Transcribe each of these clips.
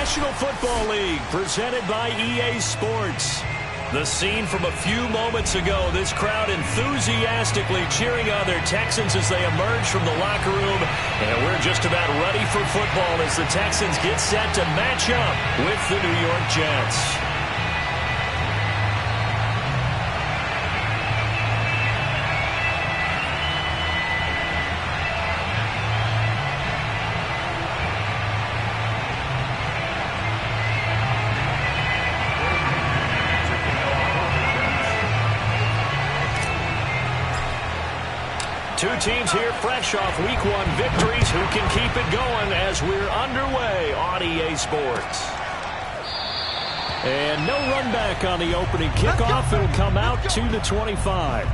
National Football League, presented by EA Sports. The scene from a few moments ago, this crowd enthusiastically cheering on their Texans as they emerge from the locker room. And we're just about ready for football as the Texans get set to match up with the New York Jets. Two teams here fresh off Week 1 victories who can keep it going as we're underway on EA Sports. And no run back on the opening kickoff. It'll come out to the 25.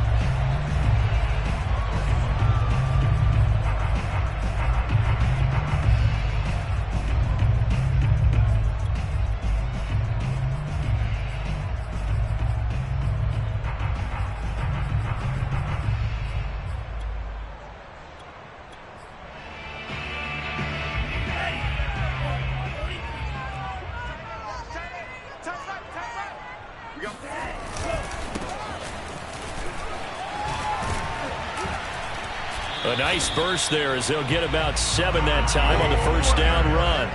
A nice burst there as they'll get about 7 that time on the first down run.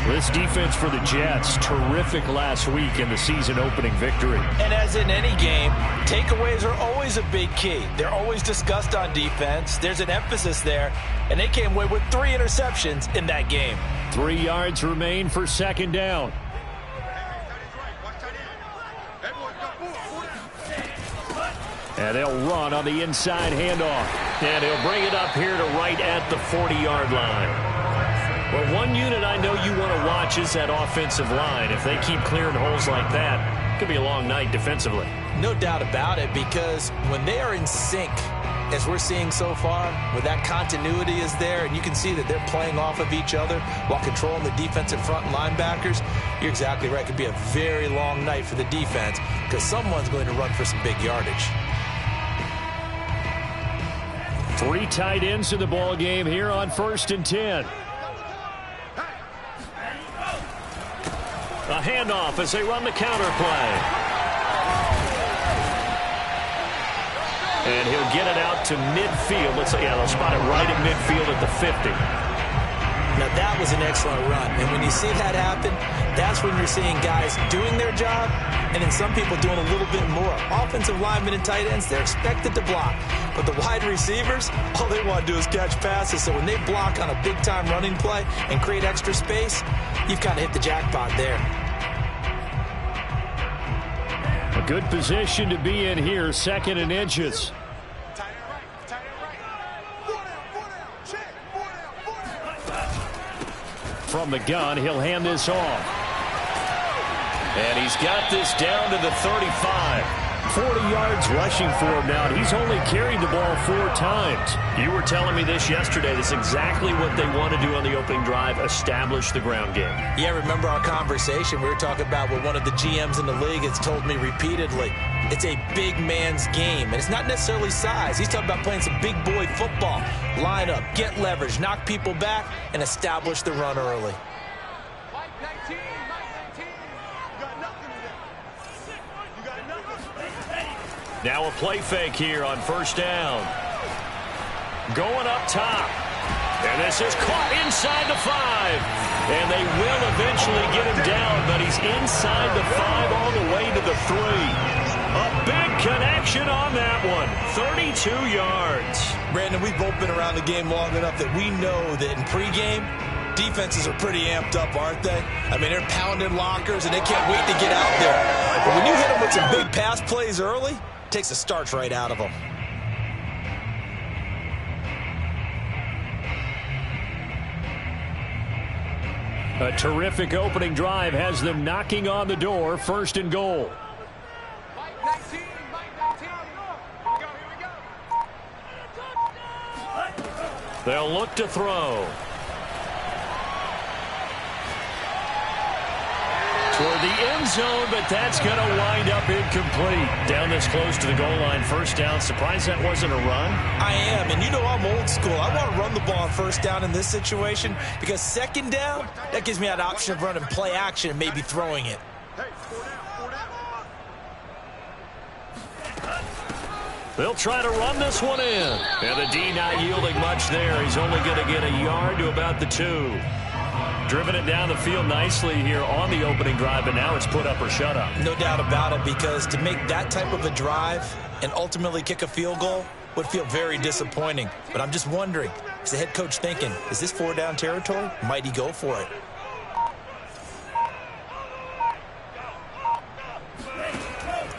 This defense for the Jets, terrific last week in the season opening victory. And as in any game, takeaways are always a big key. They're always discussed on defense. There's an emphasis there, and they came away with 3 interceptions in that game. 3 yards remain for second down. And they'll run on the inside handoff. And he'll bring it up here to right at the 40-yard line. Well, one unit I know you want to watch is that offensive line. If they keep clearing holes like that, it could be a long night defensively. No doubt about it, because when they are in sync, as we're seeing so far, where that continuity is there, and you can see that they're playing off of each other while controlling the defensive front and linebackers, you're exactly right. It could be a very long night for the defense because someone's going to run for some big yardage. 3 tight ends in the ball game here on 1st and 10. A handoff as they run the counter play. And he'll get it out to midfield. They'll spot it right at midfield at the 50. Now that was an excellent run. And when you see that happen, that's when you're seeing guys doing their job and then some people doing a little bit more. Offensive linemen and tight ends, they're expected to block. But the wide receivers, all they want to do is catch passes. So when they block on a big-time running play and create extra space, you've kind of hit the jackpot there. A good position to be in here, 2nd and inches. From the gun, he'll hand this off. And he's got this down to the 35. 40 yards rushing for him now. He's only carried the ball 4 times. You were telling me this yesterday. That's exactly what they want to do on the opening drive, establish the ground game. Yeah, remember our conversation? We were talking about what one of the GMs in the league has told me repeatedly. It's a big man's game, and it's not necessarily size. He's talking about playing some big boy football. Line up, get leverage, knock people back, and establish the run early. Now a play fake here on 1st down. Going up top. And this is caught inside the 5. And they will eventually get him down, but he's inside the 5 all the way to the 3. A big connection on that one. 32 yards. Brandon, we've both been around the game long enough that we know that in pregame, defenses are pretty amped up, aren't they? I mean, they're pounding lockers, and they can't wait to get out there. But when you hit them with some big pass plays early, it takes the starch right out of them. A terrific opening drive has them knocking on the door, 1st and goal. They'll look to throw. for the end zone, but that's going to wind up incomplete. Down this close to the goal line, first down. Surprised that wasn't a run? I am, and you know I'm old school. I want to run the ball on first down in this situation because second down, that gives me that option of running play action and maybe throwing it. They'll try to run this one in. And the D not yielding much there. He's only going to get a yard to about the 2. Driven it down the field nicely here on the opening drive, but now it's put up or shut up. No doubt about it, because to make that type of a drive and ultimately kick a field goal would feel very disappointing. But I'm just wondering, is the head coach thinking, is this 4-down territory? Might he go for it?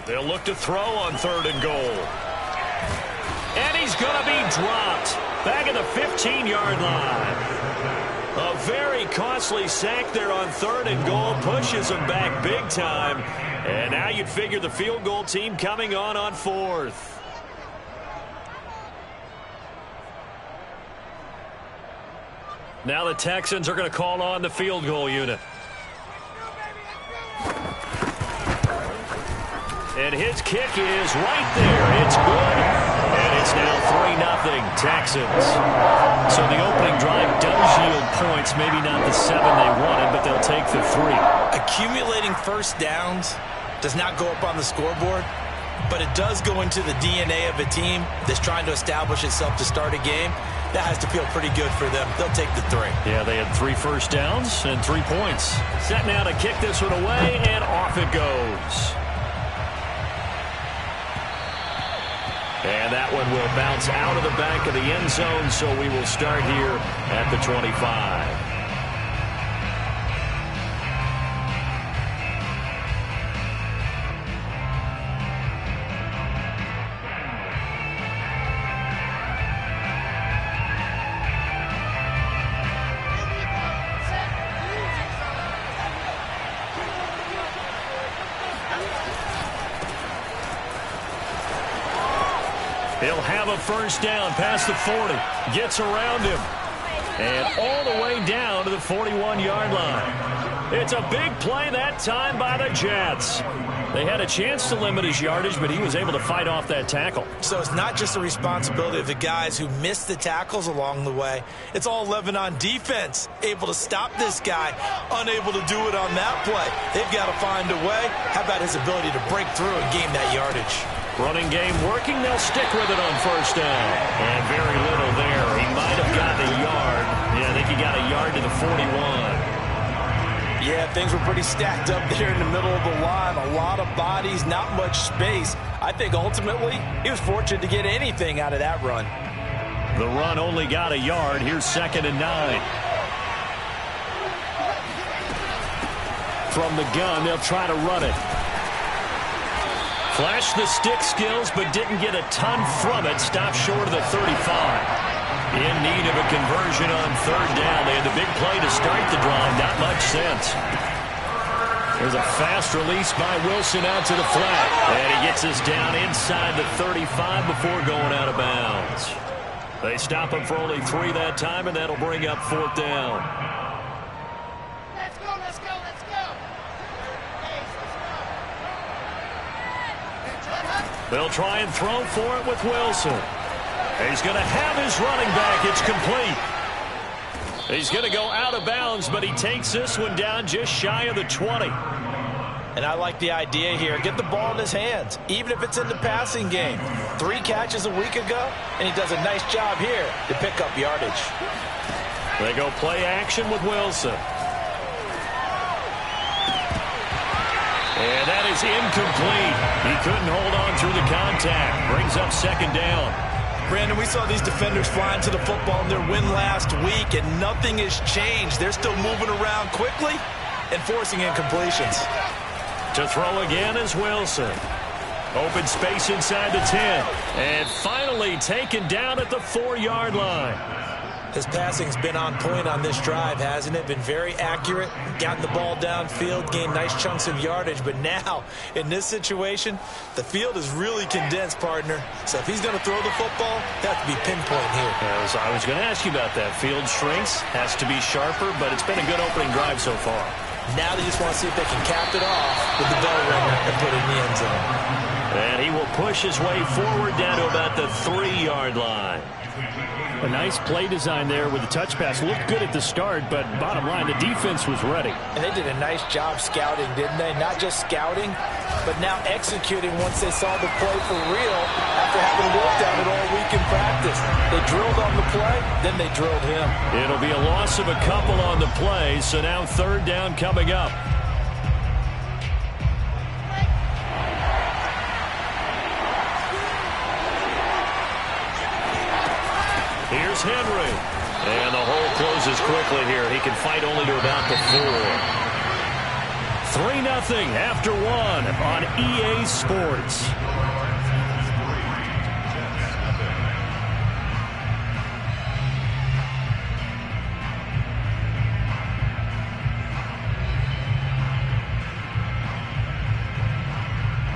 They'll look to throw on 3rd and goal. And he's going to be dropped back at the 15-yard line. A very costly sack there on 3rd and goal. Pushes him back big time. And now you'd figure the field goal team coming on 4th. Now the Texans are going to call on the field goal unit. And his kick is right there. It's good. And it's now 3-0 Texans. So the opening drive does yield points. Maybe not the 7 they wanted, but they'll take the 3. Accumulating first downs does not go up on the scoreboard, but it does go into the DNA of a team that's trying to establish itself to start a game. That has to feel pretty good for them. They'll take the 3. Yeah, they had 3 first downs and 3 points. Set now to kick this one away, and off it goes. And that one will bounce out of the back of the end zone, so we will start here at the 25. He'll have a first down past the 40. Gets around him. And all the way down to the 41-yard line. It's a big play that time by the Jets. They had a chance to limit his yardage, but he was able to fight off that tackle. So it's not just the responsibility of the guys who missed the tackles along the way. It's all 11 on defense. Able to stop this guy. Unable to do it on that play. They've got to find a way. How about his ability to break through and gain that yardage? Running game working. They'll stick with it on first down. And very little there. He might have gotten a yard. Yeah, I think he got a yard to the 41. Yeah, things were pretty stacked up there in the middle of the line. A lot of bodies, not much space. I think ultimately he was fortunate to get anything out of that run. The run only got a yard. Here's 2nd and 9. From the gun, they'll try to run it. Flashed the stick skills, but didn't get a ton from it. Stopped short of the 35. In need of a conversion on 3rd down. They had the big play to start the drive. Not much sense. There's a fast release by Wilson out to the flat. And he gets us down inside the 35 before going out of bounds. They stop him for only 3 that time, and that'll bring up 4th down. Let's go, let's go, let's go. They'll try and throw for it with Wilson. He's going to have his running back. It's complete. He's going to go out of bounds, but he takes this one down just shy of the 20. And I like the idea here. Get the ball in his hands, even if it's in the passing game. 3 catches a week ago, and he does a nice job here to pick up yardage. They go play action with Wilson. And that is incomplete. He couldn't hold on through the contact. Brings up 2nd down. Brandon, we saw these defenders flying to the football in their win last week, and nothing has changed. They're still moving around quickly and forcing incompletions. To throw again is Wilson. Open space inside the 10. And finally taken down at the 4-yard line. His passing's been on point on this drive, hasn't it? Been very accurate, gotten the ball downfield, gained nice chunks of yardage. But now, in this situation, the field is really condensed, partner. So if he's going to throw the football, that has to be pinpoint here. I was going to ask you about that. Field shrinks, has to be sharper, but it's been a good opening drive so far. Now they just want to see if they can cap it off with the bell ringer and put it in the end zone. And he will push his way forward down to about the 3-yard line. A nice play design there with the touch pass. Looked good at the start, but bottom line, the defense was ready. And they did a nice job scouting, didn't they? Not just scouting, but now executing once they saw the play for real after having worked on it all week in practice. They drilled on the play, then they drilled him. It'll be a loss of a couple on the play, so now 3rd down coming up. Here's Henry. And the hole closes quickly here. He can fight only to about the 4. 3-0 after 1 on EA Sports.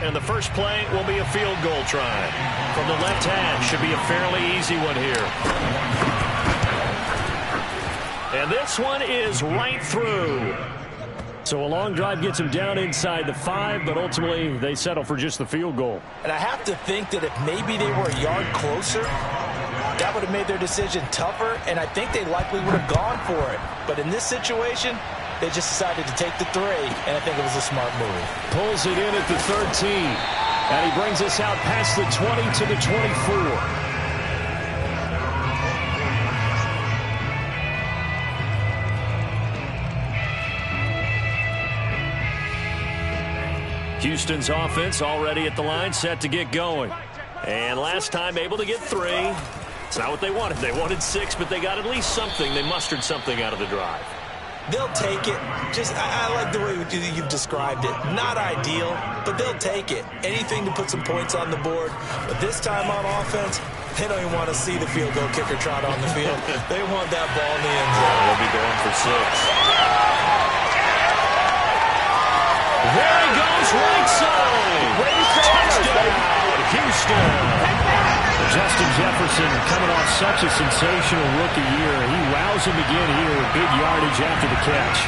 And the first play will be a field goal try. From the left hash, should be a fairly easy one here. And this one is right through. So a long drive gets them down inside the 5, but ultimately they settle for just the field goal. And I have to think that if maybe they were a yard closer, that would have made their decision tougher, and I think they likely would have gone for it. But in this situation, they just decided to take the 3, and I think it was a smart move. Pulls it in at the 13, and he brings us out past the 20 to the 24. Houston's offense already at the line, set to get going. And last time able to get 3. It's not what they wanted. They wanted 6, but they got at least something. They mustered something out of the drive. They'll take it. I like the way you've described it. Not ideal, but they'll take it. Anything to put some points on the board. But this time on offense, they don't even want to see the field goal kicker trot on the field. They want that ball in the end zone. They'll be going for 6. There he goes, right side. Touchdown, Houston. Justin Jefferson coming off such a sensational rookie year. He wows him again here with big yardage after the catch.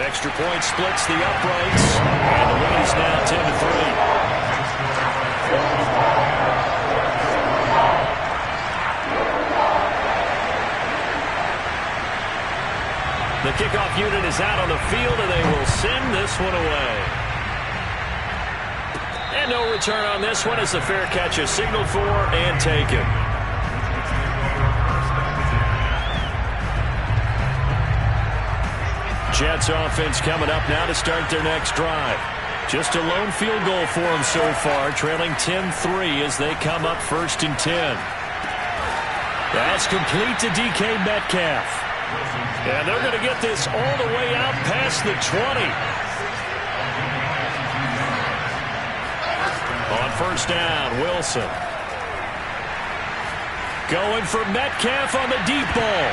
Extra point splits the uprights, and the lead is now 10-3. The kickoff unit is out on the field, and they will send this one away. And no return on this one as the fair catch is signaled for and taken. Jets offense coming up now to start their next drive. Just a lone field goal for them so far, trailing 10-3 as they come up 1st and 10. That's complete to DK Metcalf. And they're going to get this all the way out past the 20. On 1st down, Wilson. Going for Metcalf on the deep ball.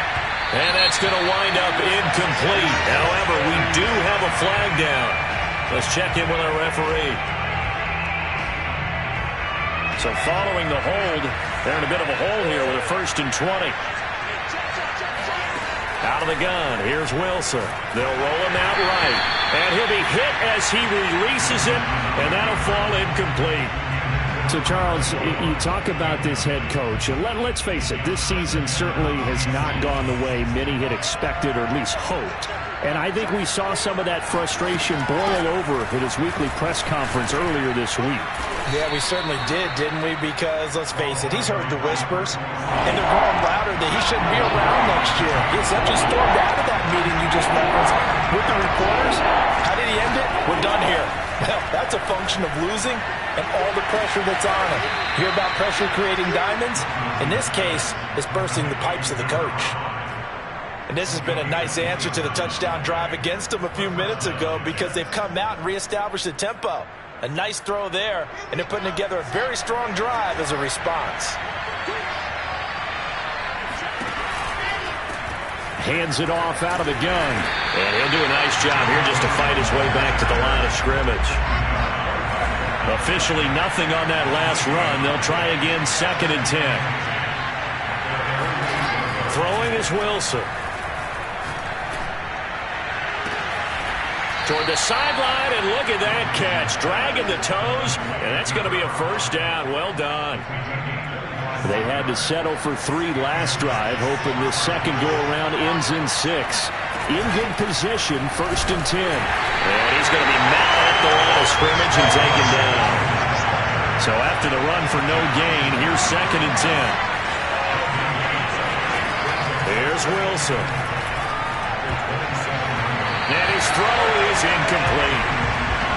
And that's going to wind up incomplete. However, we do have a flag down. Let's check in with our referee. So following the hold, they're in a bit of a hole here with a 1st and 20. Out of the gun, here's Wilson. They'll roll him out right. And he'll be hit as he releases it, and that'll fall incomplete. So, Charles, you talk about this head coach, and let's face it, this season certainly has not gone the way many had expected or at least hoped. And I think we saw some of that frustration boil over at his weekly press conference earlier this week. Yeah, we certainly did, didn't we? Because, let's face it, he's heard the whispers, and they're growing louder that he shouldn't be around next year. He essentially stormed out of that meeting you just referenced with the reporters. How did he end it? We're done here. Well, that's a function of losing and all the pressure that's on him. Hear about pressure creating diamonds? In this case, it's bursting the pipes of the coach. And this has been a nice answer to the touchdown drive against them a few minutes ago because they've come out and reestablished the tempo. A nice throw there, and they're putting together a very strong drive as a response. Hands it off out of the gun. And he'll do a nice job here just to fight his way back to the line of scrimmage. Officially nothing on that last run. They'll try again, 2nd and 10. Throwing is Wilson. Toward the sideline, and look at that catch. Dragging the toes, and that's going to be a first down. Well done. They had to settle for 3 last drive, hoping this second go-around ends in 6. In good position, 1st and 10. And he's going to be met at the line of scrimmage and taken down. So after the run for no gain, here's 2nd and 10. Here's Wilson. And his throw is incomplete.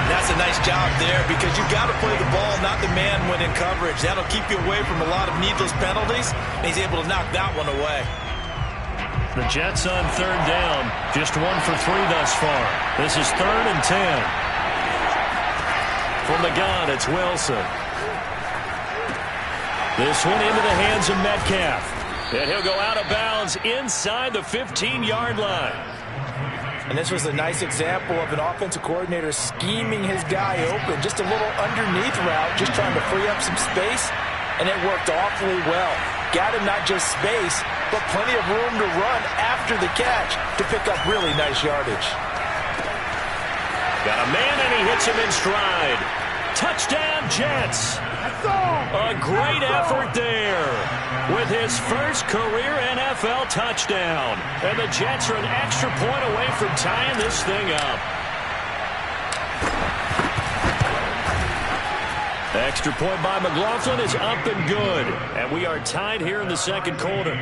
That's a nice job there because you've got to play the ball, not the man when in coverage. That'll keep you away from a lot of needless penalties, and he's able to knock that one away. The Jets on 3rd down, just 1 for 3 thus far. This is 3rd and 10. From the gun, it's Wilson. This one into the hands of Metcalf. And he'll go out of bounds inside the 15-yard line. And this was a nice example of an offensive coordinator scheming his guy open. Just a little underneath route, just trying to free up some space, and it worked awfully well. Got him not just space, but plenty of room to run after the catch to pick up really nice yardage. Got a man, and he hits him in stride. Touchdown, Jets. A great effort there with his first career NFL touchdown. And the Jets are an extra point away from tying this thing up. Extra point by McLaughlin is up and good. And we are tied here in the second quarter.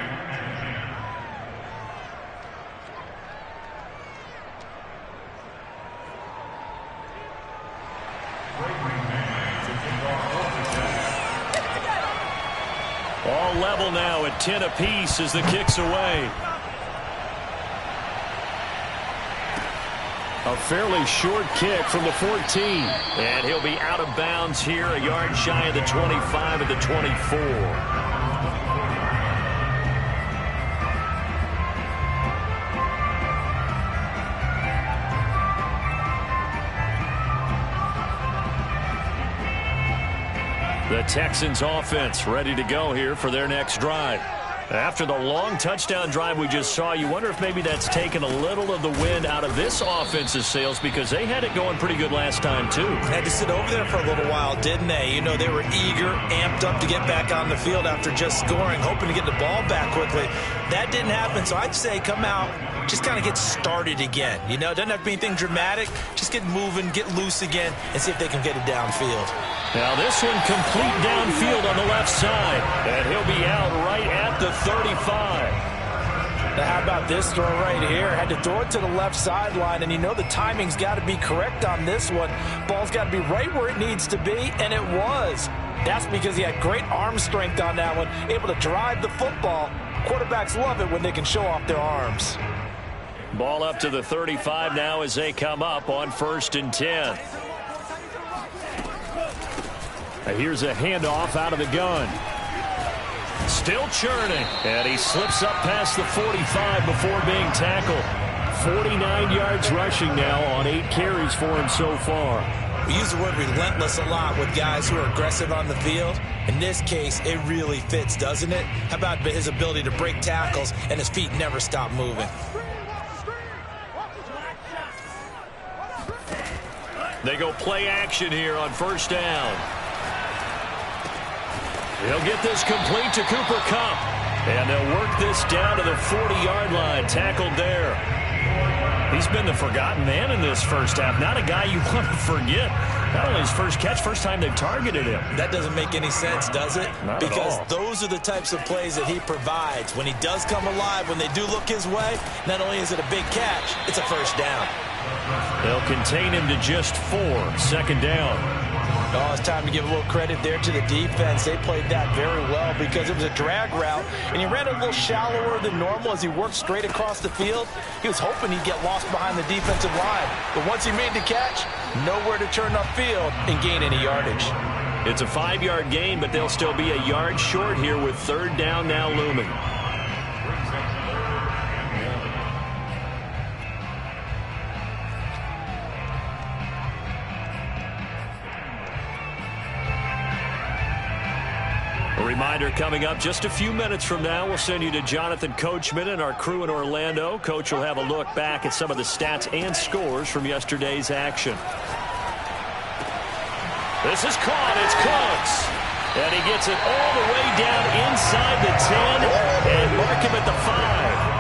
All level now at 10 apiece as the kick's away. A fairly short kick from the 14. And he'll be out of bounds here, a yard shy of the 25 at the 24. The Texans offense ready to go here for their next drive. After the long touchdown drive we just saw, you wonder if maybe that's taken a little of the wind out of this offense's sails because they had it going pretty good last time too. Had to sit over there for a little while, didn't they? You know, they were eager, amped up to get back on the field after just scoring, hoping to get the ball back quickly. That didn't happen, so I'd say come out, just kind of get started again. You know, it doesn't have to be anything dramatic. Just get moving, get loose again, and see if they can get it downfield. Now this one complete downfield on the left side. And he'll be out right at the 35. Now how about this throw right here? Had to throw it to the left sideline, and you know the timing's got to be correct on this one. Ball's got to be right where it needs to be, and it was. That's because he had great arm strength on that one, able to drive the football. Quarterbacks love it when they can show off their arms. Ball up to the 35 now as they come up on 1st and 10. Here's a handoff out of the gun. Still churning. And he slips up past the 45 before being tackled. 49 yards rushing now on 8 carries for him so far. We use the word relentless a lot with guys who are aggressive on the field. In this case, it really fits, doesn't it? How about his ability to break tackles and his feet never stop moving? They go play action here on 1st down. He'll get this complete to Cooper Kupp. And they'll work this down to the 40-yard line. Tackled there. He's been the forgotten man in this first half. Not a guy you want to forget. Not only his first catch, first time they've targeted him. That doesn't make any sense, does it? Not because at all. Those are the types of plays that he provides. When he does come alive, when they do look his way, not only is it a big catch, it's a first down. They'll contain him to just 4. 2nd down. Oh, it's time to give a little credit there to the defense. They played that very well because it was a drag route, and he ran a little shallower than normal as he worked straight across the field. He was hoping he'd get lost behind the defensive line, but once he made the catch, nowhere to turn upfield and gain any yardage. It's a 5-yard gain, but they'll still be a yard short here with 3rd down now looming. Reminder coming up just a few minutes from now. We'll send you to Jonathan Coachman and our crew in Orlando. Coach will have a look back at some of the stats and scores from yesterday's action. This is caught. It's Cooks. And he gets it all the way down inside the 10 and mark him at the 5.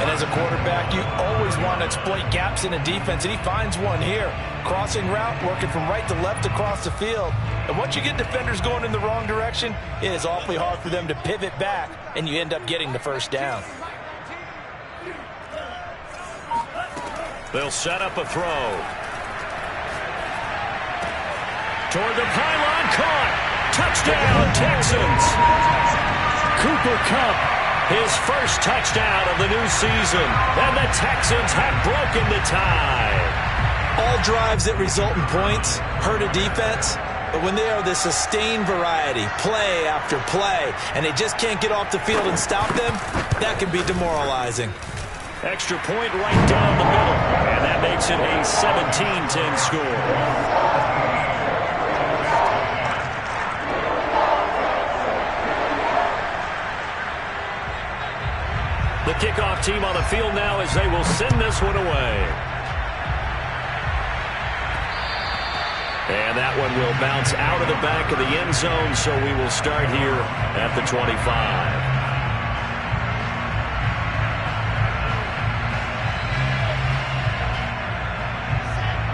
And as a quarterback, you always want to exploit gaps in a defense, and he finds one here. Crossing route, working from right to left across the field. And once you get defenders going in the wrong direction, it is awfully hard for them to pivot back, and you end up getting the first down. They'll set up a throw. Toward the pylon, caught. Touchdown, Texans. Cooper Kupp, his first touchdown of the new season. And the Texans have broken the tie. All drives that result in points hurt a defense, but when they are the sustained variety, play after play, and they just can't get off the field and stop them, that can be demoralizing. Extra point right down the middle, and that makes it a 17-10 score. The kickoff team on the field now as they will send this one away. And that one will bounce out of the back of the end zone, so we will start here at the 25.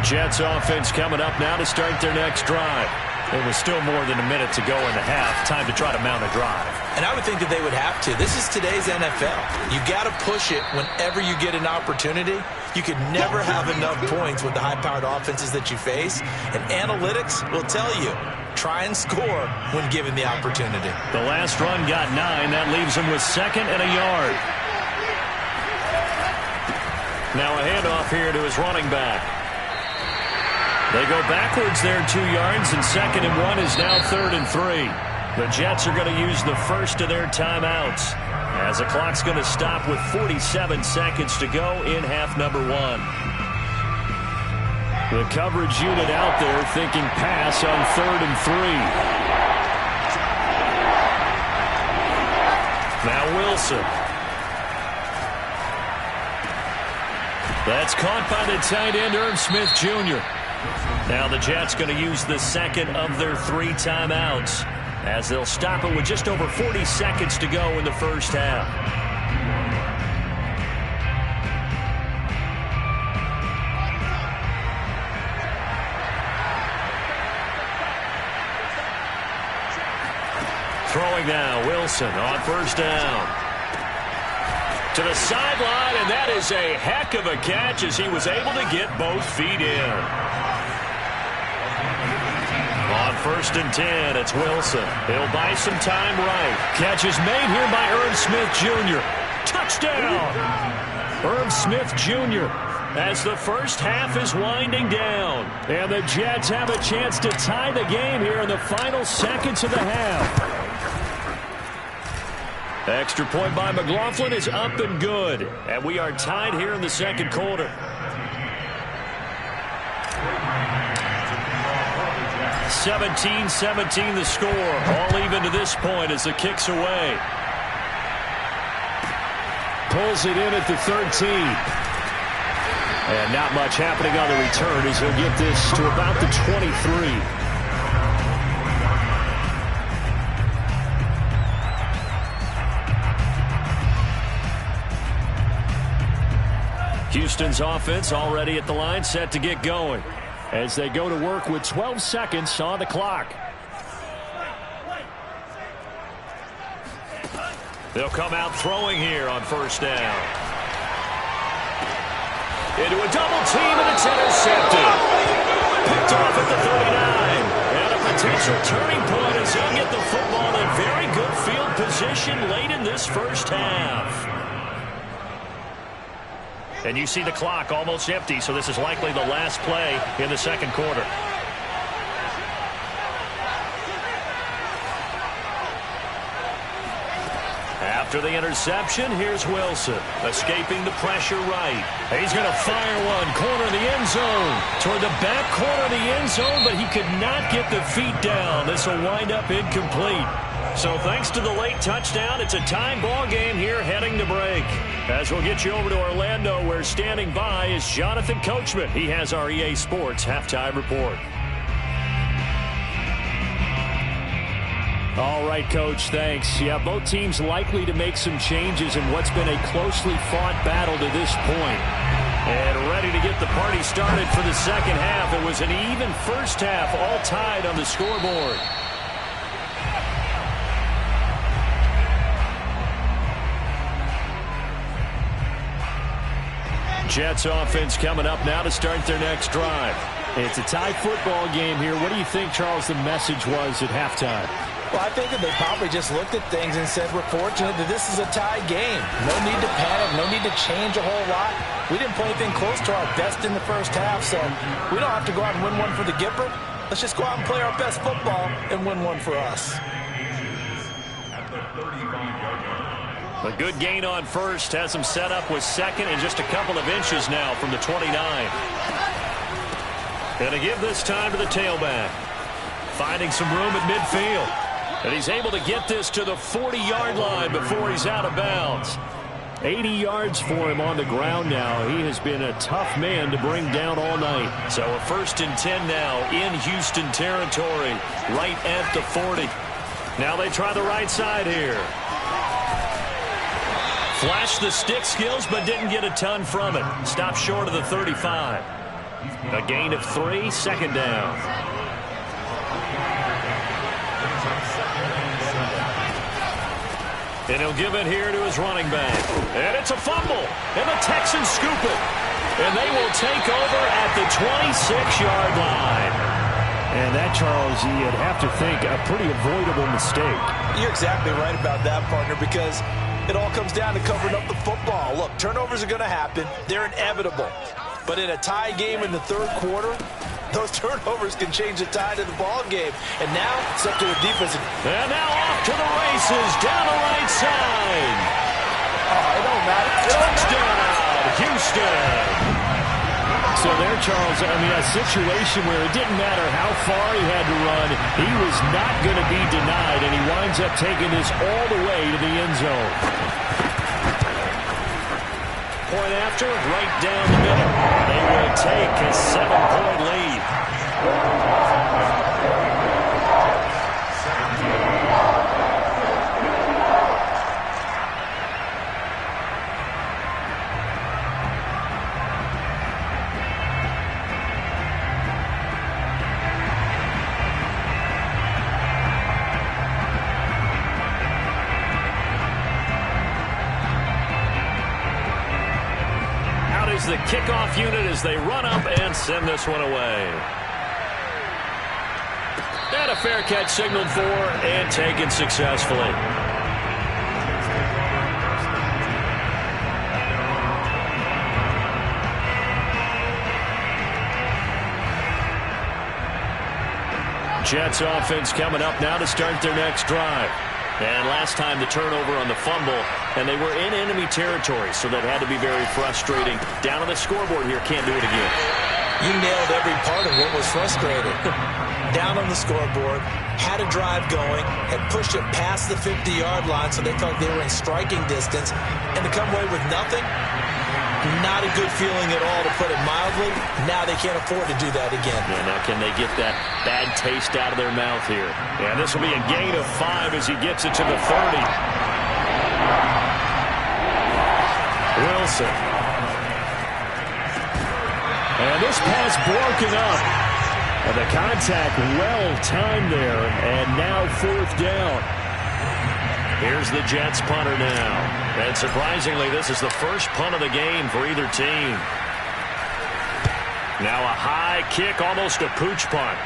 Jets offense coming up now to start their next drive. It was still more than a minute to go in the half. Time to try to mount a drive. And I would think that they would have to. This is today's NFL. You got to push it whenever you get an opportunity. You could never have enough points with the high-powered offenses that you face. And analytics will tell you, try and score when given the opportunity. The last run got 9. That leaves them with 2nd and a yard. Now a handoff here to his running back. They go backwards there 2 yards, and 2nd and 1 is now 3rd and 3. The Jets are going to use the first of their timeouts as the clock's going to stop with 47 seconds to go in half number 1. The coverage unit out there thinking pass on 3rd and 3. Now Wilson. That's caught by the tight end, Irv Smith Jr. Now the Jets going to use the second of their 3 timeouts as they'll stop it with just over 40 seconds to go in the first half. Throwing now, Wilson on first down. To the sideline, and that is a heck of a catch as he was able to get both feet in. On 1st and 10, it's Wilson. He'll buy some time right. Catch is made here by Irv Smith Jr. Touchdown! Irv Smith Jr. as the first half is winding down. And the Jets have a chance to tie the game here in the final seconds of the half. Extra point by McLaughlin is up and good. And we are tied here in the second quarter. 17-17 the score. All even to this point as the kick's away. Pulls it in at the 13. And not much happening on the return as he'll get this to about the 23. Houston's offense already at the line, set to get going as they go to work with 12 seconds on the clock. They'll come out throwing here on first down. Into a double team, and it's intercepted. Picked off at the 39. And a potential turning point as he'll get the football in very good field position late in this first half. And you see the clock almost empty, so this is likely the last play in the second quarter. After the interception, here's Wilson, escaping the pressure right. He's going to fire one, corner of the end zone, toward the back corner of the end zone, but he could not get the feet down. This will wind up incomplete. So thanks to the late touchdown, it's a tie ball game here heading to break. As we'll get you over to Orlando, where standing by is Jonathan Coachman. He has our EA Sports halftime report. All right, Coach, thanks. Yeah, both teams likely to make some changes in what's been a closely fought battle to this point. And ready to get the party started for the second half. It was an even first half, all tied on the scoreboard. Jets offense coming up now to start their next drive. It's a tie football game here. What do you think, Charles, the message was at halftime? Well, I think that they probably just looked at things and said, we're fortunate that this is a tie game. No need to panic. No need to change a whole lot. We didn't play anything close to our best in the first half, so we don't have to go out and win one for the Gipper. Let's just go out and play our best football and win one for us. A good gain on first has him set up with second and just a couple of inches now from the 29. Going to give this time to the tailback. Finding some room at midfield. And he's able to get this to the 40-yard line before he's out of bounds. 80 yards for him on the ground now. He has been a tough man to bring down all night. So a 1st and 10 now in Houston territory, right at the 40. Now they try the right side here. Flashed the stick skills, but didn't get a ton from it. Stopped short of the 35. A gain of 3, second down. And he'll give it here to his running back. And it's a fumble. And the Texans scoop it. And they will take over at the 26-yard line. And that, Charles, you'd have to think a pretty avoidable mistake. You're exactly right about that, partner, because it all comes down to covering up the football. Look, turnovers are going to happen. They're inevitable. But in a tie game in the third quarter, those turnovers can change the tide of the ball game. And now it's up to the defense. And now off to the races down the right side. Oh, it don't matter. Touchdown, Houston. So there, Charles, I mean, a situation where it didn't matter how far he had to run, he was not going to be denied, and he winds up taking this all the way to the end zone. Point after, right down the middle. They will take a 7-point lead. The kickoff unit as they run up and send this one away. And a fair catch signaled for and taken successfully. Jets offense coming up now to start their next drive. And last time the turnover on the fumble, and they were in enemy territory, so that had to be very frustrating. Down on the scoreboard here, can't do it again. You nailed every part of what was frustrating. Down on the scoreboard, had a drive going, had pushed it past the 50-yard line, so they felt they were in striking distance, and to come away with nothing, not a good feeling at all, to put it mildly. Now they can't afford to do that again. Yeah, now can they get that bad taste out of their mouth here? And this will be a gain of 5 as he gets it to the 30. Wilson. And this pass broken up. And the contact well timed there. And now 4th down. Here's the Jets punter now. And surprisingly, this is the first punt of the game for either team. Now a high kick, almost a pooch punt.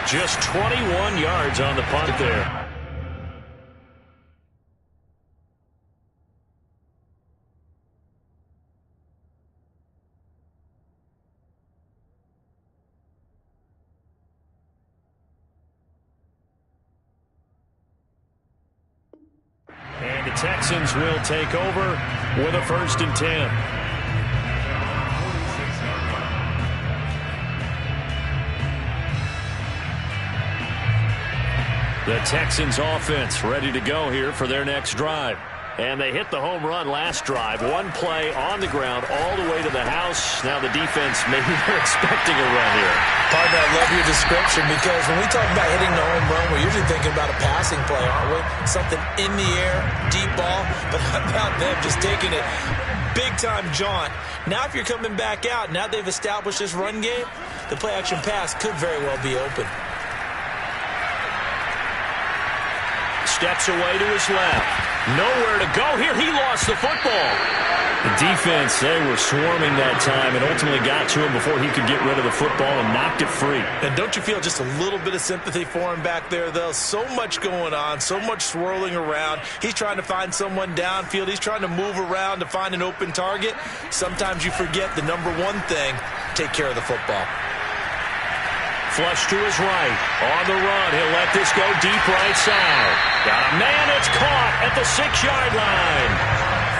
Just 21 yards on the punt there. And the Texans will take over with a 1st and 10. The Texans offense ready to go here for their next drive. And they hit the home run last drive. One play on the ground all the way to the house. Now the defense, maybe they're expecting a run here. Partner, I love your description because when we talk about hitting the home run, we're usually thinking about a passing play, aren't we? Something in the air, deep ball. But how about them just taking it big-time jaunt? Now if you're coming back out, now they've established this run game, the play-action pass could very well be open. Steps away to his left. Nowhere to go here. He lost the football. The defense, they were swarming that time and ultimately got to him before he could get rid of the football and knocked it free. And don't you feel just a little bit of sympathy for him back there, though? So much going on, so much swirling around. He's trying to find someone downfield. He's trying to move around to find an open target. Sometimes you forget the number one thing, take care of the football. Flush to his right. On the run. He'll let this go deep right side. Got a man. It's caught at the 6-yard line.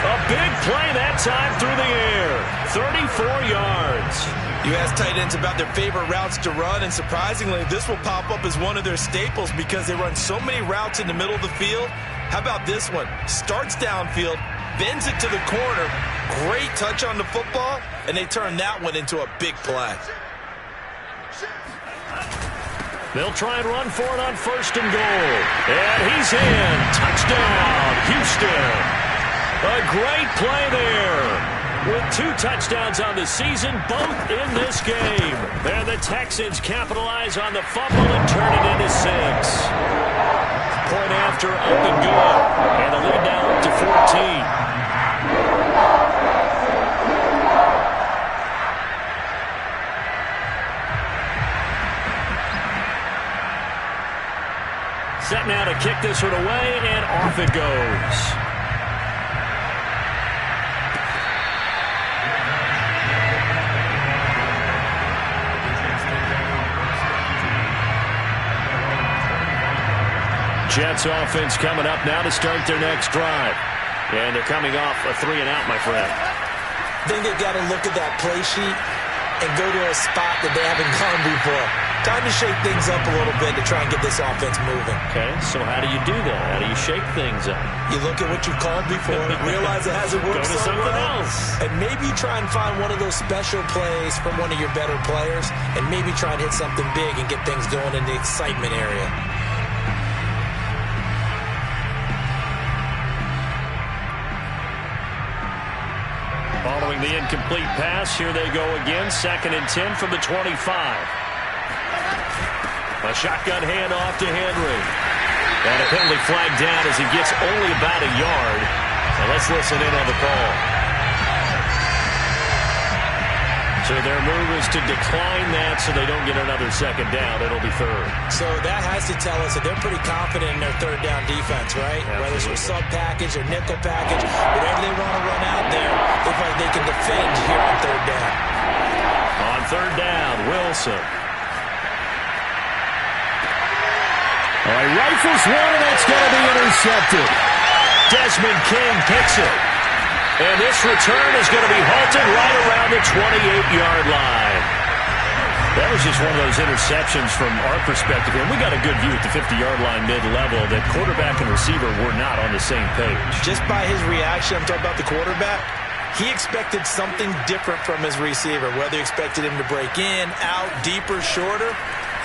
A big play that time through the air. 34 yards. You ask tight ends about their favorite routes to run, and surprisingly, this will pop up as one of their staples because they run so many routes in the middle of the field. How about this one? Starts downfield, bends it to the corner. Great touch on the football, and they turn that one into a big play. They'll try and run for it on 1st and goal. And he's in. Touchdown, Houston. A great play there. With 2 touchdowns on the season, both in this game. And the Texans capitalize on the fumble and turn it into 6. Point after, up and good. And the lead now up to 14. Set now to kick this one away, and off it goes. Jets offense coming up now to start their next drive. And they're coming off a 3-and-out, my friend. I think they've got to look at that play sheet and go to a spot that they haven't gone before. Time to shake things up a little bit to try and get this offense moving. Okay, so how do you do that? How do you shake things up? You look at what you've called before, realize it hasn't worked Go to something else. And maybe try and find one of those special plays from one of your better players, and maybe try and hit something big and get things going in the excitement area. Following the incomplete pass, here they go again. 2nd and 10 from the 25. A shotgun handoff to Henry. And a penalty flag down as he gets only about a yard. And let's listen in on the call. So their move is to decline that so they don't get another 2nd down. It'll be 3rd. So that has to tell us that they're pretty confident in their 3rd down defense, right? Absolutely. Whether it's a sub package or nickel package, whatever they want to run out there, they feel like they can defend here on 3rd down. On 3rd down, Wilson. All right, rifles one, and that's going to be intercepted. Desmond King picks it. And this return is going to be halted right around the 28-yard line. That was just one of those interceptions from our perspective. And we got a good view at the 50-yard line mid-level that quarterback and receiver were not on the same page. Just by his reaction, I'm talking about the quarterback, he expected something different from his receiver, whether he expected him to break in, out, deeper, shorter.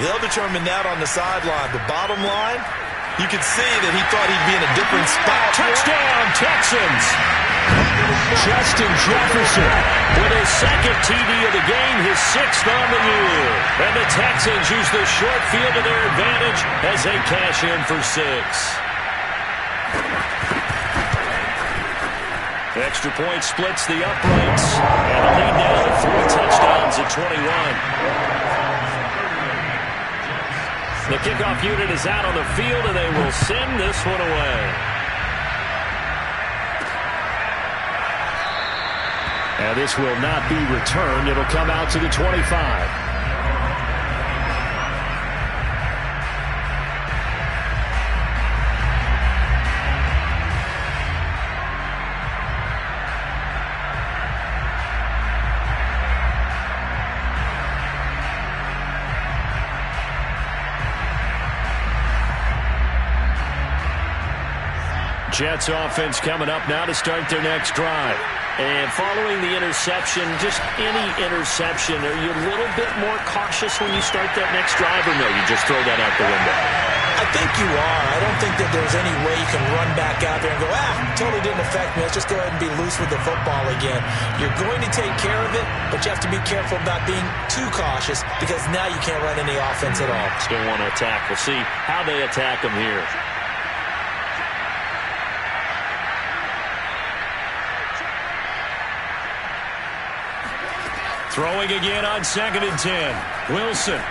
They'll determine that on the sideline. The bottom line, you could see that he thought he'd be in a different spot. Touchdown, Texans! Justin Jefferson with his 2nd TD of the game, his 6th on the year. And the Texans use the short field to their advantage as they cash in for 6. Extra point splits the uprights. And the lead now to 3 touchdowns at 21. The kickoff unit is out on the field, and they will send this one away. And this will not be returned. It'll come out to the 25. Jets offense coming up now to start their next drive. And following the interception, just any interception, are you a little bit more cautious when you start that next drive, or no, you just throw that out the window? I think you are. I don't think that there's any way you can run back out there and go, totally didn't affect me. Let's just go ahead and be loose with the football again. You're going to take care of it, but you have to be careful about being too cautious because now you can't run any offense at all. Still want to attack. We'll see how they attack them here. Throwing again on 2nd and 10. Wilson.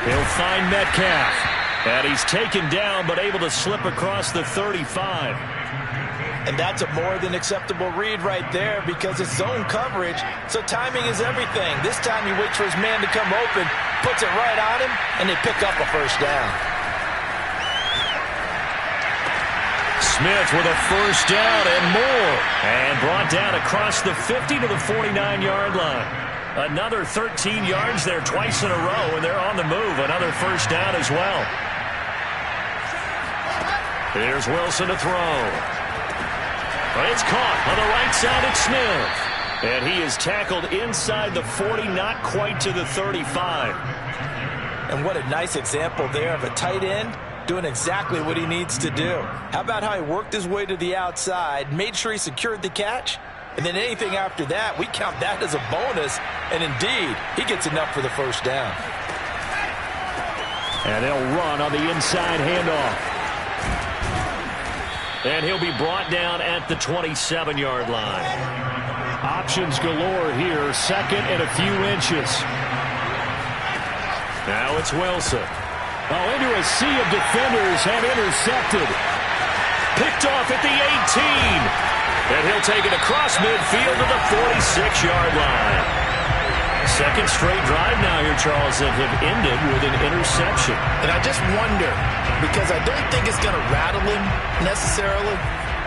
He'll find Metcalf. And he's taken down but able to slip across the 35. And that's a more than acceptable read right there because it's zone coverage, so timing is everything. This time he waits for his man to come open, puts it right on him, and they pick up a first down. Smith with a first down and more. And brought down across the 50 to the 49-yard line. Another 13 yards there twice in a row, and they're on the move. Another first down as well. Here's Wilson to throw. It's caught on the right side. It's Smith. And he is tackled inside the 40, not quite to the 35. And what a nice example there of a tight end doing exactly what he needs to do. How about how he worked his way to the outside, made sure he secured the catch, and then anything after that, we count that as a bonus. And indeed, he gets enough for the first down. And they'll run on the inside handoff. And he'll be brought down at the 27-yard line. Options galore here. 2nd and a few inches. Now it's Wilson. Oh, into a sea of defenders and intercepted. Picked off at the 18. And he'll take it across midfield to the 46-yard line. Second straight drive now here, Charles, that have ended with an interception. And I just wonder, because I don't think it's going to rattle him necessarily,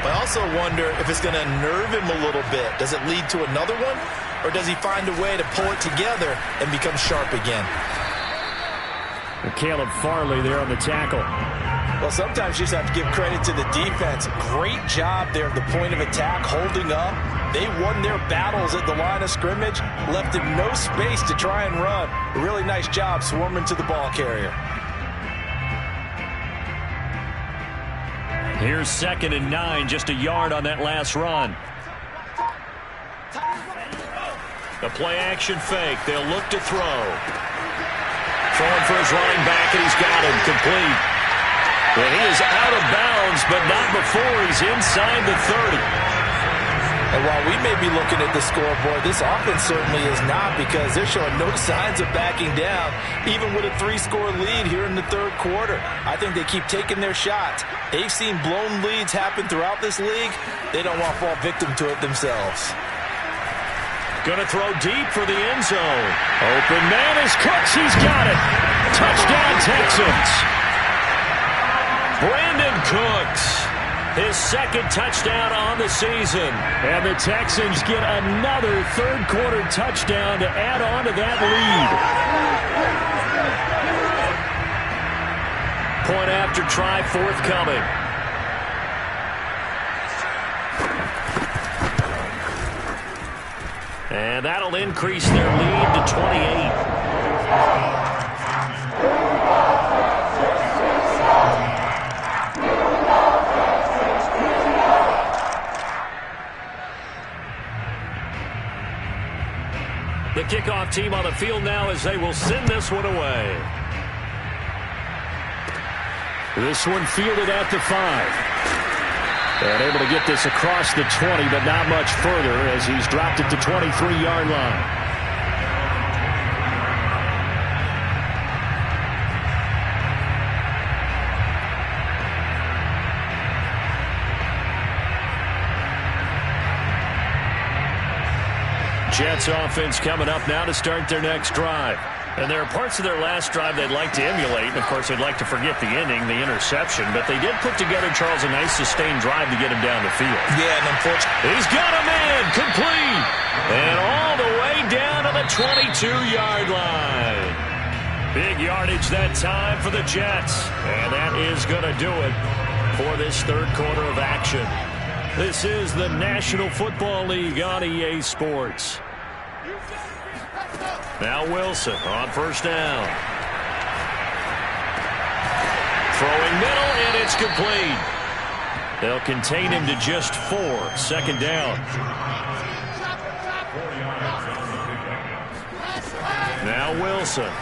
but I also wonder if it's going to nerve him a little bit. Does it lead to another one? Or does he find a way to pull it together and become sharp again? Caleb Farley there on the tackle. Well, sometimes you just have to give credit to the defense. Great job there at the point of attack, holding up. They won their battles at the line of scrimmage, left him no space to try and run. A really nice job swarming to the ball carrier. Here's 2nd and 9, just a yard on that last run. The play-action fake. They'll look to throw. Throwing for his running back, and he's got him complete. And he is out of bounds, but not before he's inside the 30. And while we may be looking at the scoreboard, this offense certainly is not, because they're showing no signs of backing down, even with a 3-score lead here in the third quarter. I think they keep taking their shots. They've seen blown leads happen throughout this league. They don't want to fall victim to it themselves. Going to throw deep for the end zone. Open man is Cooks. He's got it. Touchdown, Texans. Brandon Cooks, his 2nd touchdown on the season. And the Texans get another third-quarter touchdown to add on to that lead. Point after try forthcoming. And that'll increase their lead to 28. The kickoff team on the field now as they will send this one away. This one fielded at the 5. And able to get this across the 20, but not much further as he's dropped it to 23-yard line. Jets offense coming up now to start their next drive. And there are parts of their last drive they'd like to emulate. And, of course, they'd like to forget the ending, the interception. But they did put together, Charles, a nice sustained drive to get him down the field. Yeah, and unfortunately, he's got a man complete. And all the way down to the 22-yard line. Big yardage that time for the Jets. And that is going to do it for this third quarter of action. This is the National Football League on EA Sports. Now Wilson on first down. Throwing middle, and it's complete. They'll contain him to just 4. Second down. Now Wilson.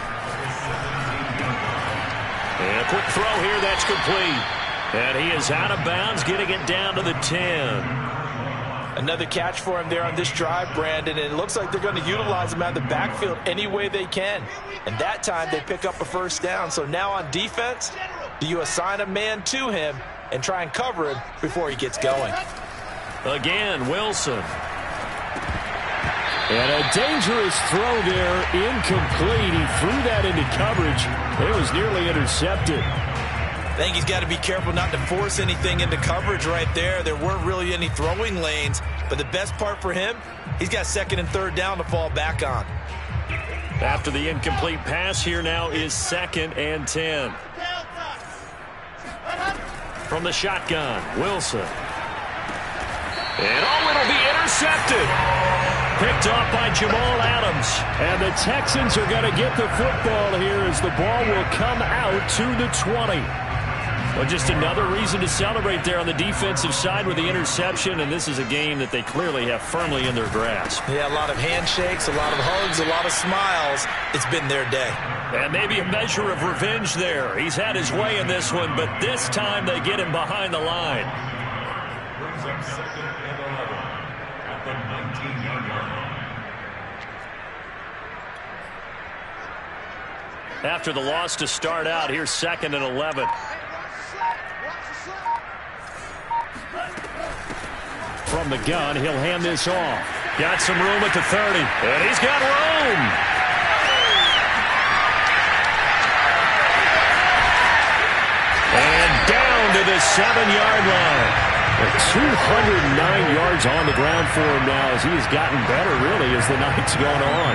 And a quick throw here, that's complete. And he is out of bounds, getting it down to the 10. Another catch for him there on this drive, Brandon, and it looks like they're going to utilize him out of the backfield any way they can. And that time they pick up a first down. So now on defense, do you assign a man to him and try and cover him before he gets going? Again, Wilson. And a dangerous throw there, incomplete. He threw that into coverage. It was nearly intercepted. I think he's got to be careful not to force anything into coverage right there. There weren't really any throwing lanes, but the best part for him, he's got second and third down to fall back on. After the incomplete pass, here now is 2nd and 10. From the shotgun, Wilson. And it'll be intercepted. Picked off by Jamal Adams. And the Texans are going to get the football here as the ball will come out to the 20. Well, just another reason to celebrate there on the defensive side with the interception, and this is a game that they clearly have firmly in their grasp. Yeah, a lot of handshakes, a lot of hugs, a lot of smiles. It's been their day. And maybe a measure of revenge there. He's had his way in this one, but this time they get him behind the line. Brings up 2nd and 11 at the 19-yard line. After the loss to start out, here's 2nd and 11. From the gun, he'll hand this off. Got some room at the 30, and he's got room. And down to the 7-yard line. 209 yards on the ground for him now as he has gotten better, really, as the night's gone on.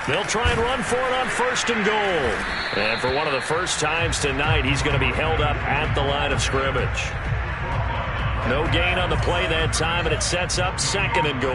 They'll try and run for it on 1st and goal. And for one of the first times tonight, he's going to be held up at the line of scrimmage. No gain on the play that time, and it sets up 2nd and goal.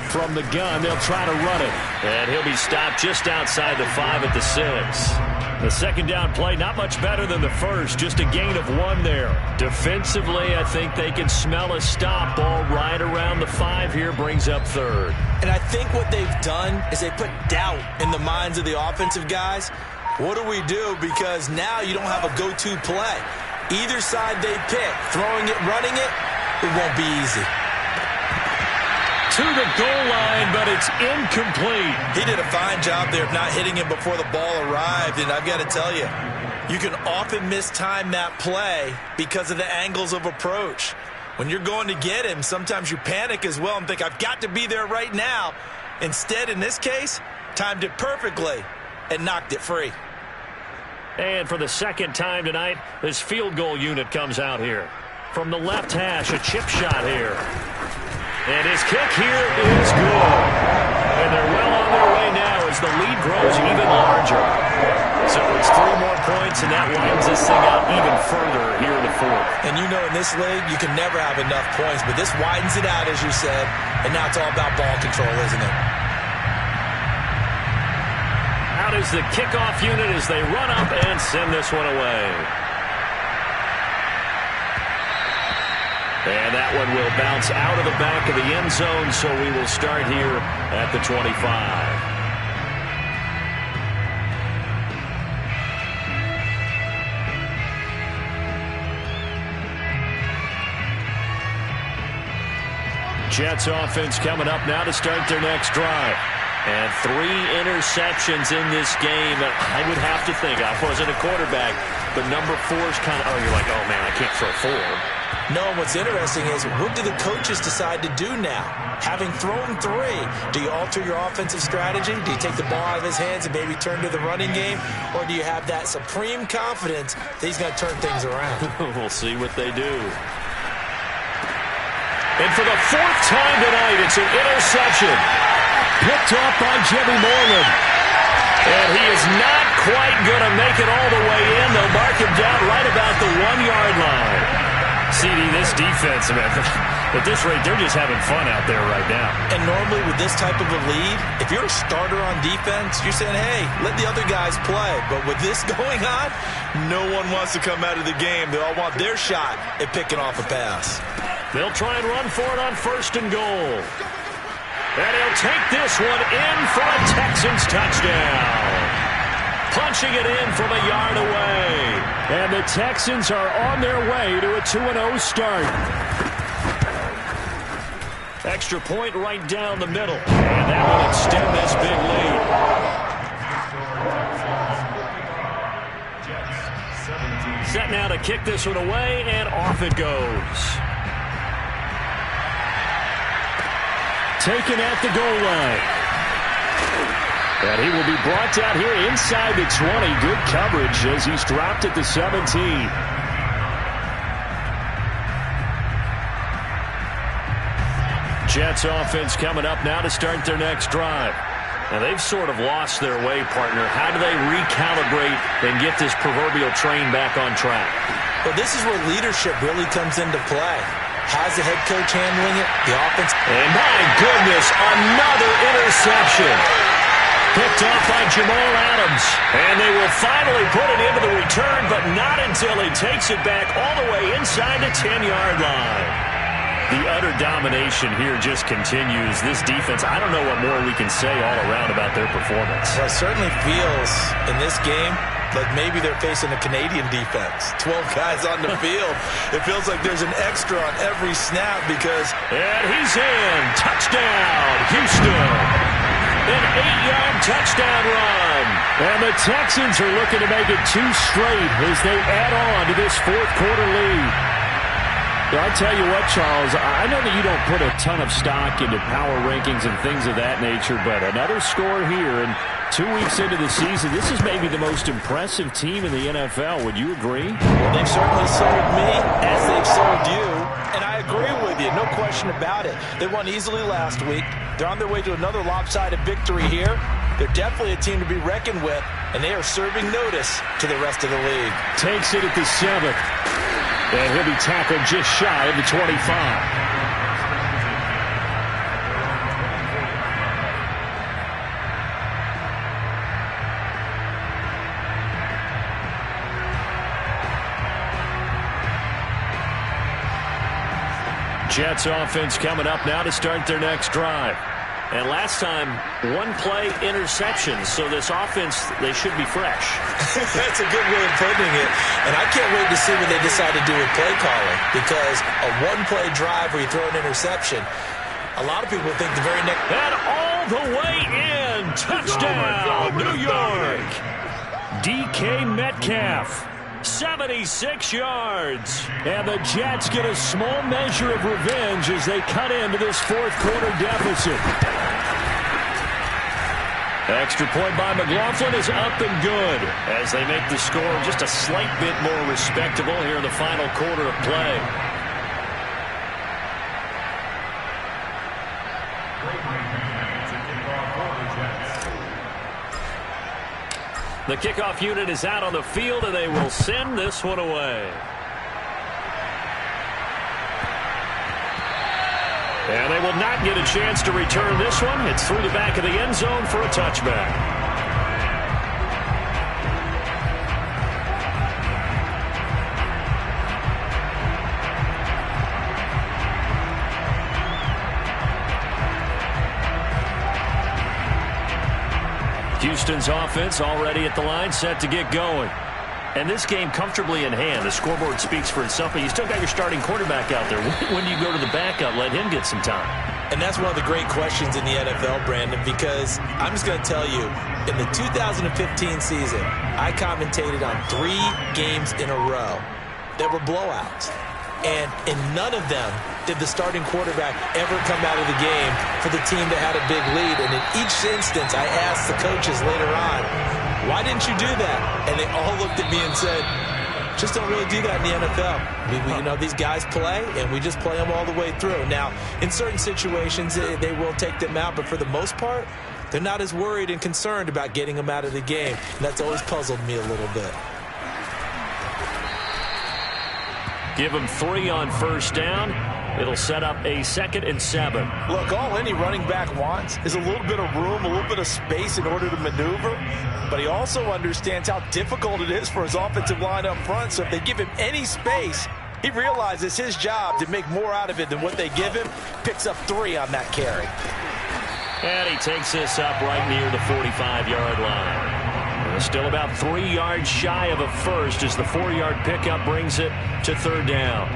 From the gun, they'll try to run it. And he'll be stopped just outside the 5 at the 6. The second down play, not much better than the first, just a gain of 1 there. Defensively, I think they can smell a stop. Ball right around the 5 here, brings up 3rd. And I think what they've done is they put doubt in the minds of the offensive guys. What do we do? Because now you don't have a go-to play. Either side they pick, throwing it, running it, it won't be easy. To the goal line, but it's incomplete. He did a fine job there of not hitting him before the ball arrived, and I've got to tell you, you can often mistime that play because of the angles of approach. When you're going to get him, sometimes you panic as well and think, I've got to be there right now. Instead, in this case, timed it perfectly and knocked it free. And for the second time tonight, this field goal unit comes out here. From the left hash, a chip shot here. And his kick here is good. And they're well on their way now as the lead grows even larger. So it's 3 more points, and that widens this thing out even further here in the 4th. And you know in this league, you can never have enough points, but this widens it out, as you said, and now it's all about ball control, isn't it? Out is the kickoff unit as they run up and send this one away. And that one will bounce out of the back of the end zone, so we will start here at the 25. Jets offense coming up now to start their next drive. And 3 interceptions in this game. I would have to think, I wasn't a quarterback, but number 4 is kind of, you're like, oh man, I can't throw 4. No, what's interesting is what do the coaches decide to do now? Having thrown 3, do you alter your offensive strategy? Do you take the ball out of his hands and maybe turn to the running game? Or do you have that supreme confidence that he's going to turn things around? We'll see what they do. And for the 4th time tonight, it's an interception. picked off by Jimmy Moreland. And he is not quite going to make it all the way in. They'll mark him down right about the 1-yard line. CD, this defense, man, at this rate, they're just having fun out there right now. And normally with this type of a lead, if you're a starter on defense, you're saying, hey, let the other guys play. But with this going on, no one wants to come out of the game. They all want their shot at picking off a pass. They'll try and run for it on 1st and goal. And he'll take this one in for a Texans touchdown. Punching it in from a yard away. And the Texans are on their way to a 2-0 start. Extra point right down the middle. And that will extend this big lead. Set now to kick this one away, and off it goes. Taken at the goal line. And he will be brought down here inside the 20. Good coverage as he's dropped at the 17. Jets offense coming up now to start their next drive. Now they've sort of lost their way, partner. How do they recalibrate and get this proverbial train back on track? Well, this is where leadership really comes into play. How's the head coach handling it? The offense. And my goodness, another interception. Picked off by Jamal Adams. And they will finally put it into the return, but not until he takes it back all the way inside the 10-yard line. The utter domination here just continues. This defense, I don't know what more we can say all around about their performance. Well, it certainly feels in this game like maybe they're facing a Canadian defense. 12 guys on the field. It feels like there's an extra on every snap because... And he's in. Touchdown, Houston. An 8-yard touchdown run. And the Texans are looking to make it 2 straight as they add on to this 4th quarter lead. I tell you what, Charles, I know that you don't put a ton of stock into power rankings and things of that nature, but another score here, and 2 weeks into the season, this is maybe the most impressive team in the NFL. Would you agree? Well, they've certainly sold me as they've sold you, and I agree with you, no question about it. They won easily last week. They're on their way to another lopsided victory here. They're definitely a team to be reckoned with, and they are serving notice to the rest of the league. Takes it at the 7th. And he'll be tackled just shy of the 25. Jets offense coming up now to start their next drive. And last time, 1-play interception. So this offense, they should be fresh. That's a good way of putting it. And I can't wait to see what they decide to do with play calling. Because a 1-play drive where you throw an interception, a lot of people think the very next... And all the way in. Touchdown, New York. DK Metcalf. 76 yards. And the Jets get a small measure of revenge as they cut into this 4th quarter deficit. Extra point by McLaughlin is up and good as they make the score just a slight bit more respectable here in the final quarter of play. The kickoff unit is out on the field, and they will send this one away. And they will not get a chance to return this one. It's through the back of the end zone for a touchback. Houston's offense already at the line, set to get going. And this game comfortably in hand. The scoreboard speaks for itself, but you still got your starting quarterback out there. When do you go to the backup, let him get some time? And that's one of the great questions in the NFL, Brandon, because I'm just going to tell you, in the 2015 season, I commentated on 3 games in a row that were blowouts. And in none of them did the starting quarterback ever come out of the game for the team that had a big lead. And in each instance, I asked the coaches later on, why didn't you do that? And they all looked at me and said, Just don't really do that in the NFL. You know, these guys play, and we just play them all the way through. Now, in certain situations, they will take them out, but for the most part, they're not as worried and concerned about getting them out of the game. And that's always puzzled me a little bit. Give them 3 on first down. It'll set up a 2nd and 7. Look, all any running back wants is a little bit of room, a little bit of space in order to maneuver. But he also understands how difficult it is for his offensive line up front. So if they give him any space, he realizes his job to make more out of it than what they give him. Picks up 3 on that carry. And he takes this up right near the 45-yard line. Still about 3 yards shy of a first as the 4-yard pickup brings it to 3rd down.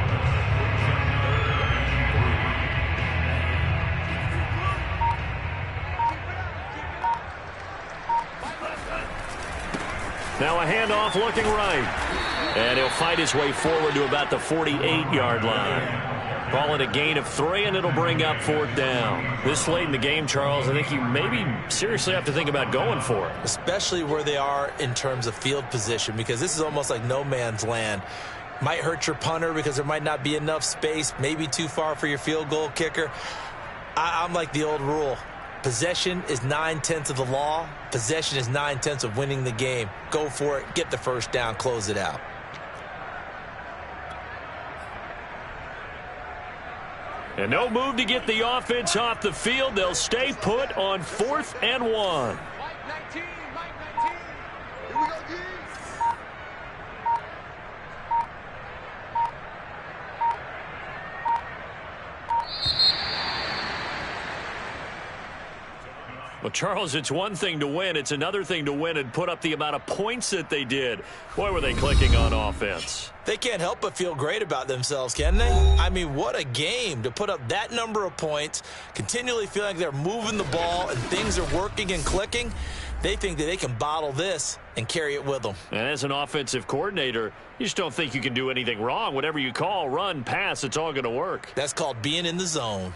Now a handoff looking right. And he'll fight his way forward to about the 48-yard line. Call it a gain of 3, and it'll bring up 4th down. This late in the game, Charles, I think you maybe seriously have to think about going for it. Especially where they are in terms of field position, because this is almost like no man's land. Might hurt your punter because there might not be enough space, maybe too far for your field goal kicker. I'm like the old rule. Possession is 9/10 of the law. Possession is 9/10 of winning the game. Go for it. Get the first down. Close it out. And no move to get the offense off the field. They'll stay put on 4th and 1. Mike 19, Mike 19. Here we go, G. Well, Charles, it's one thing to win. It's another thing to win and put up the amount of points that they did. Boy, were they clicking on offense. They can't help but feel great about themselves, can they? I mean, what a game to put up that number of points, continually feeling like they're moving the ball and things are working and clicking. They think that they can bottle this and carry it with them. And as an offensive coordinator, you just don't think you can do anything wrong. Whatever you call, run, pass, it's all going to work. That's called being in the zone.